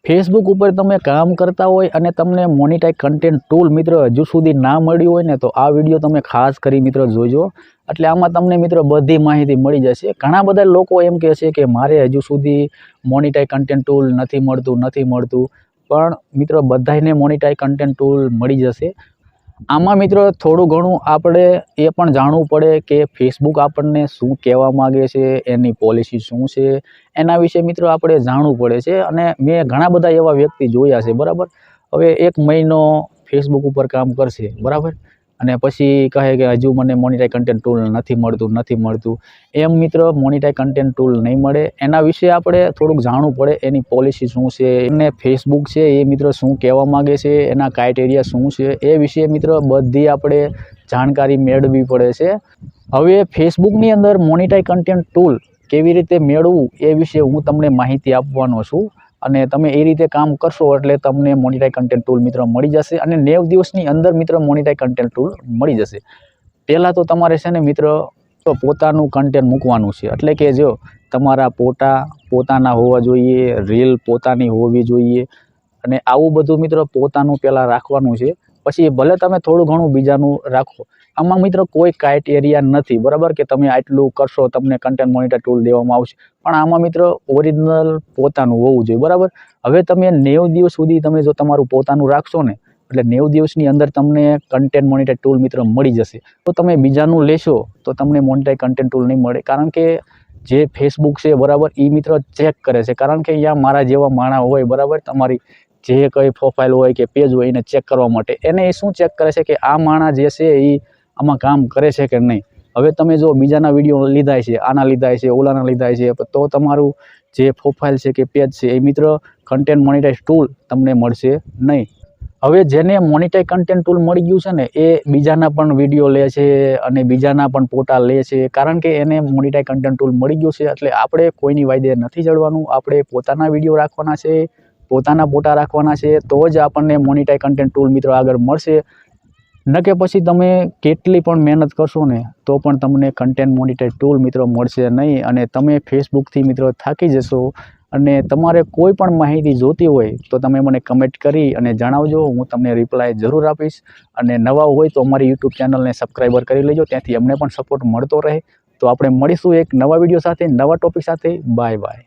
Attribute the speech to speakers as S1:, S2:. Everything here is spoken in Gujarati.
S1: फेसबुक पर तमे काम करता होय अने तमने मोनिटाइज कंटेंट टूल मित्र हजू सुधी ना मळ्युं होय ने तो आ विडियो तमे खास करी मित्र जोजो। એટલે આમાં તમને મિત્ર બધી માહિતી મળી જશે। ઘણા બધા લોકો એમ કહે છે કે મારે હજુ સુધી મોનિટાઇઝ કન્ટેન્ટ ટૂલ નથી મળતું પણ મિત્ર બધાને મોનિટાઇઝ કન્ટેન્ટ ટૂલ મળી જશે। આમાં મિત્ર થોડું ઘણું આપણે એ પણ જાણવું પડે કે ફેસબુક આપણને શું કહેવા માગે છે, એની પોલિસી શું છે, એના વિશે મિત્ર આપણે જાણવું પડે છે। અને મેં ઘણા બધા એવા વ્યક્તિ જોયા છે, બરાબર। હવે 1 મહિનો ફેસબુક ઉપર કામ કરશે, બરાબર, અને પછી કહે કે હજુ મને મોનિટાઇઝ કન્ટેન્ટ ટૂલ નથી મળતું। એમ મિત્ર મોનિટાઇઝ કન્ટેન્ટ ટૂલ નહીં મળે। એના વિશે આપણે થોડુંક જાણવું પડે, એની પોલિસી શું છે, એને ફેસબુક છે એ મિત્ર શું કહેવા માગે છે, એના ક્રાઇટેરિયા શું છે, એ વિશે મિત્ર બધી આપણે જાણકારી મેળવવી પડે છે। હવે ફેસબુકની અંદર મોનિટાઇઝ કન્ટેન્ટ ટૂલ કેવી રીતે મેળવવું એ વિશે હું તમને માહિતી આપવાનો છું। અને તમે એ રીતે કામ કરશો એટલે તમને મોનિટાઇઝ કન્ટેન્ટ ટૂલ મિત્ર મળી જશે અને 90 દિવસની અંદર મિત્ર મોનિટાઇઝ કન્ટેન્ટ ટૂલ મળી જશે। પહેલાં તો તમારે છે ને મિત્ર પોતાનું કન્ટેન્ટ મૂકવાનું છે, એટલે કે જો તમારા ફોટા પોતાના હોવા જોઈએ, રીલ પોતાની હોવી જોઈએ અને આવું બધું મિત્ર પોતાનું પહેલાં રાખવાનું છે। પછી ભલે તમે થોડું ઘણું બીજાનું રાખો, આમાં મિત્ર કોઈ ક્રાઇટેરિયા નથી, બરાબર, કે તમે આટલું કરશો તમને કન્ટેન્ટ મોનિટાઇઝ ટૂલ દેવામાં આવશે, પણ આમાં મિત્ર ઓરિજિનલ પોતાનું હોવું જોઈએ, બરાબર। હવે તમે 90 દિવસ સુધી તમે જો તમારું પોતાનું રાખશો ને એટલે 90 દિવસની અંદર તમને કન્ટેન્ટ મોનિટાઇઝ ટૂલ મિત્ર મળી જશે। તો તમે બીજાનું લેશો તો તમને મોનિટાઇઝ કન્ટેન્ટ ટૂલ નહીં મળે, કારણ કે જે ફેસબુક છે, બરાબર, એ મિત્ર ચેક કરે છે, કારણ કે અહીંયા મારા જેવા માણસ હોય, બરાબર, તમારી જે કંઈ પ્રોફાઇલ હોય કે પેજ હોય એને ચેક કરવા માટે એને એ શું ચેક કરે છે કે આ માણસ જે છે એ આમાં કામ કરે છે કે નહીં। હવે તમે જો બીજાના વિડીયો લીધા છે, આના લીધા છે, ઓલાના લીધા છે, તો તમારું જે પ્રોફાઇલ છે કે પેજ છે એ મિત્ર કન્ટેન્ટ મોનિટાઇઝ ટૂલ તમને મળશે નહીં। હવે જેને મોનિટાઇઝ કન્ટેન્ટ ટૂલ મળી ગયું છે ને એ બીજાના પણ વિડીયો લે છે અને બીજાના પણ ફોટા લે છે, કારણ કે એને મોનિટાઇઝ કન્ટેન્ટ ટૂલ મળી ગયું છે। એટલે આપણે કોઈની વાયદે નથી ચડવાનું, આપણે પોતાના વિડીયો રાખવાના છે, પોતાના ફોટા રાખવાના છે, તો જ આપણને મોનિટાઇઝ કન્ટેન્ટ ટૂલ મિત્રો આગળ મળશે। ન કે પછી તમે કેટલી પણ મહેનત કરશો ને તો પણ તમને કન્ટેન્ટ મોનિટાઇઝ ટૂલ મિત્રો મળશે નહીં અને તમે ફેસબુકથી મિત્રો થાકી જશો। અને તમારે કોઈ પણ માહિતી જોતી હોય તો તમે મને કમેન્ટ કરી અને જણાવજો, હું તમને રિપ્લાય જરૂર આપીશ। અને નવા હોય તો અમારી યુટ્યુબ ચેનલને સબસ્ક્રાઈબર કરી લેજો, ત્યાંથી અમને પણ સપોર્ટ મળતો રહે। તો આપણે મળીશું એક નવા વિડીયો સાથે, નવા ટોપિક સાથે। Bye bye.